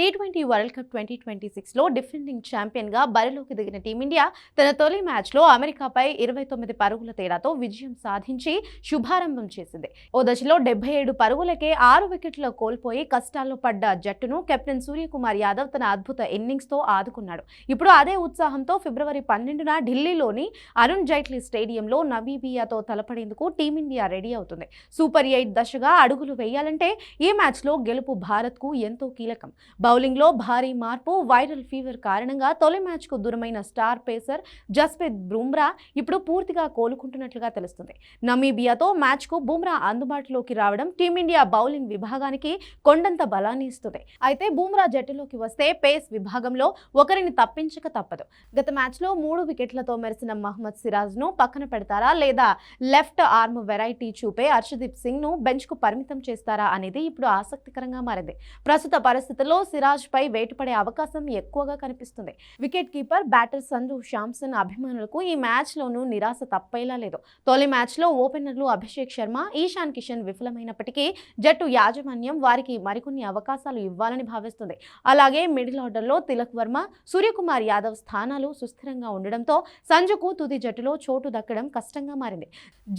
T20 world cup 2026లో defending ఛాంపియన్గా బరిలోకి దిగిన team India తన తొలి మ్యాచ్లో అమెరికాపై 29 పరుగుల తేడాతో విజయం సాధించి శుభారంభం చేసింది. ఓ దశలో 77 పరుగులకే 6 వికెట్లు కోల్పోయి కష్టాల్లో పడ్డ జట్టును కెప్టెన్ సూర్యకుమార్ యాదవ్ తన అద్భుత ఇన్నింగ్స్తో ఆదుకున్నాడు. ఇప్పుడు అదే ఉత్సాహంతో ఫిబ్రవరి 12న ఢిల్లీలోని అరుణ్ జైట్లీ స్టేడియంలో నమీబియాతో తలపడేందుకు టీమిండియా రెడీ అవుతుంది. సూపర్ 8 దశగా అడుగులు వేయాలంటే ఈ మ్యాచ్లో గెలుపు భారత్కు ఎంతో కీలకం. బౌలింగ్లో భారీ మార్పు, వైరల్ ఫీవర్ కారణంగా తొలి మ్యాచ్కు దూరమైన స్టార్ పేసర్ జస్ప్రీత్ బుమ్రా ఇప్పుడు పూర్తిగా కోలుకుంటున్నట్లుగా తెలుస్తుంది. నమీబియాతో మ్యాచ్కు బుమ్రా అందుబాటులోకి రావడం టీమిండియా బౌలింగ్ విభాగానికి కొండంత బలాన్ని ఇస్తుంది. అయితే బుమ్రా జట్టులోకి వస్తే పేస్ విభాగంలో ఒకరిని తప్పించక తప్పదు. గత మ్యాచ్లో 3 వికెట్లతో మెరిసిన మహ్మద్ సిరాజ్ను పక్కన పెడతారా లేదా లెఫ్ట్ ఆర్మ్ వెరైటీ చూపే హర్షదీప్ సింగ్ను బెంచ్కు పరిమితం చేస్తారా అనేది ఇప్పుడు ఆసక్తికరంగా మారింది. ప్రస్తుత పరిస్థితుల్లో సిరాజ్ పై వేటుపడే అవకాశం ఎక్కువగా కనిపిస్తుంది. Wicket keeper batter Sanju Samson అభిమానులకు ఈ మ్యాచ్లోనూ నిరాశ తప్పేలా లేదు. తొలి మ్యాచ్లో ఓపెనర్లు అభిషేక్ శర్మ, ఈశాన్ కిషన్ విఫలమైనప్పటికీ జట్టు యాజమాన్యం వారికి మరికొన్ని అవకాశాలు ఇవ్వాలని భావిస్తుంది. అలాగే మిడిల్ ఆర్డర్లో తిలక్ వర్మ, సూర్యకుమార్ యాదవ్ స్థానాలు సుస్థిరంగా ఉండడంతో సంజుకు తుది జట్టులో చోటు దక్కడం కష్టంగా మారింది.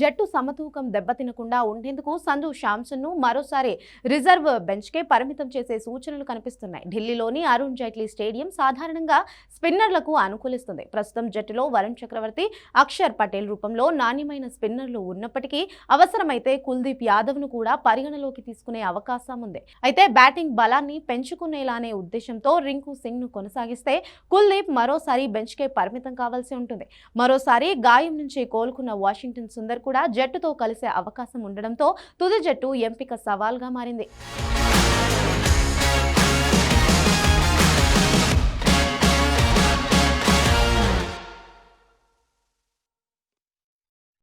జట్టు సమతూకం దెబ్బతినకుండా ఉండేందుకు సంజు శాంసన్ను మరోసారి రిజర్వ్ బెంచ్కే పరిమితం చేసే సూచనలు కనిపిస్తున్నాయి. ఢిల్లీలోని అరుణ్ జైట్లీ స్టేడియం సాధారణంగా స్పిన్నర్లకు అనుకూలిస్తుంది. ప్రస్తుతం జట్టులో వరుణ్ చక్రవర్తి, అక్షర్ పటేల్ రూపంలో నాణ్యమైన స్పిన్నర్లు ఉన్నప్పటికీ అవసరమైతే కుల్దీప్ యాదవ్ను కూడా పరిగణలోకి తీసుకునే అవకాశం ఉంది. అయితే బ్యాటింగ్ బలాన్ని పెంచుకునేలానే ఉద్దేశంతో రింకు సింగ్ను కొనసాగిస్తే కుల్దీప్ మరోసారి బెంచ్కే పరిమితం కావాల్సి ఉంటుంది. మరోసారి గాయం నుంచి కోలుకున్న వాషింగ్టన్ సుందర్ కూడా జట్టుతో కలిసే అవకాశం ఉండడంతో తుది జట్టు ఎంపిక సవాల్గా మారింది.